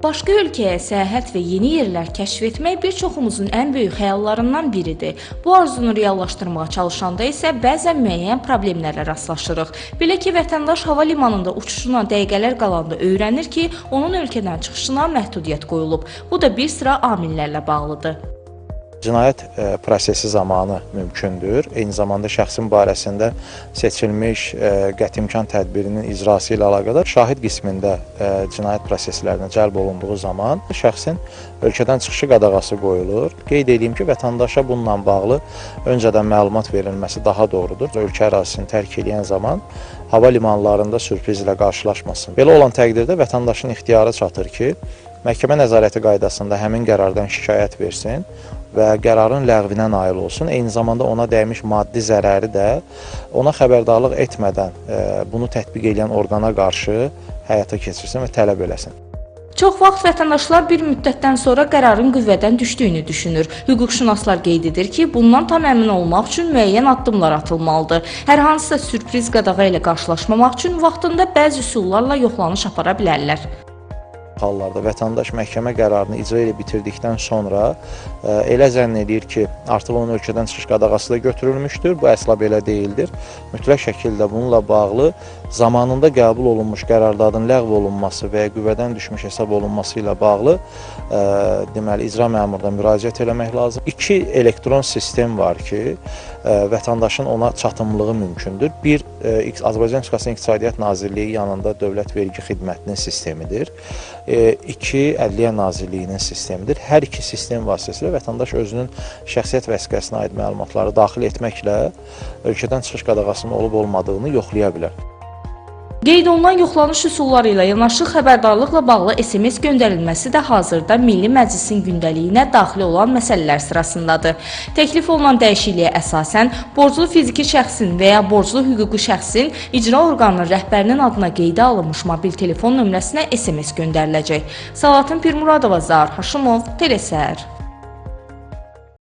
Başqa ölkəyə səyahət və yeni yerlər kəşf etmək bir çoxumuzun ən böyük xəyallarından biridir. Bu arzunu reallaşdırmağa çalışanda isə bəzən müəyyən problemlərlə rastlaşırıq. Belə ki, vətəndaş hava limanında uçuşuna dəqiqələr qalanda öyrənir ki, onun ölkədən çıxışına məhdudiyyət qoyulub. Bu da bir sıra amillərlə bağlıdır. Cinayət prosesi zamanı mümkündür. Eyni zamanda şəxsin barəsində seçilmiş qəti imkan tədbirinin icrası ilə əlaqədar şahid qismində cinayət proseslərinə cəlb olunduğu zaman şəxsin ölkədən çıxışı qadağası qoyulur. Qeyd edeyim ki, vətəndaşa bununla bağlı öncədən məlumat verilməsi daha doğrudur. Ölkə ərazisini tərk edən zaman hava limanlarında sürpriz ilə qarşılaşmasın. Belə olan təqdirdə vətəndaşın ixtiyarı çatır ki, məhkəmə nəzarəti qaydasında həmin qərardan şikayət versin və qərarın ləğvinə nail olsun. Eyni zamanda ona dəymiş maddi zərəri də ona xəbərdarlıq etmədən bunu tətbiq edən orqana qarşı həyata keçirsin və tələb eləsin. Çox vaxt vətəndaşlar bir müddətdən sonra qərarın qüvvədən düşdüyünü düşünür. Hüquqşünaslar qeyd edir ki, bundan tam əmin olmaq üçün müəyyən addımlar atılmalıdır. Hər hansısa sürpriz qadağa ilə qarşılaşmamaq üçün vaxtında bəzi üsullarla yoxlanış apara bilərlər. Hallarda vətəndaş məhkəmə qərarını icra ilə bitirdikdən sonra elə zənn edir ki, artıq onun ölkədən çıxış qadağası da götürülmüşdür. Bu əsla belə deyildir. Mütləq şəkildə bununla bağlı zamanında qəbul olunmuş qərarların ləğv olunması və ya qüvvədən düşmüş hesab olunması ilə bağlı deməli icra məmuruna müraciət eləmək lazım. İki elektron sistem var ki, vətəndaşın ona çatımlığı mümkündür. Bir, Azərbaycan Respublikasının İqtisadiyyat Nazirliyi yanında Dövlət Vergi Xidmətinin sistemidir. İki, Ədliyyə Nazirliyinin sistemidir. Hər iki sistem vasitəsilə vətəndaş özünün şəxsiyyət vəsiqəsinə aid məlumatları daxil etməklə ölkədən çıxış qadağasının olub-olmadığını yoxlaya bilər. Qeyd olunan yoxlanış üsulları ilə yanaşı xəbərdarlıqla bağlı SMS göndərilməsi də hazırda Milli Məclisin gündəliyinə daxil olan məsələlər sırasındadır. Təklif olunan dəyişikliyə əsasən, borclu fiziki şəxsin və ya borclu hüquqi şəxsin icra orqanının rəhbərinin adına qeydə alınmış mobil telefon nömrəsinə SMS göndəriləcək. Salatın Pirmuradova, Zahir Haşimov, Telesər.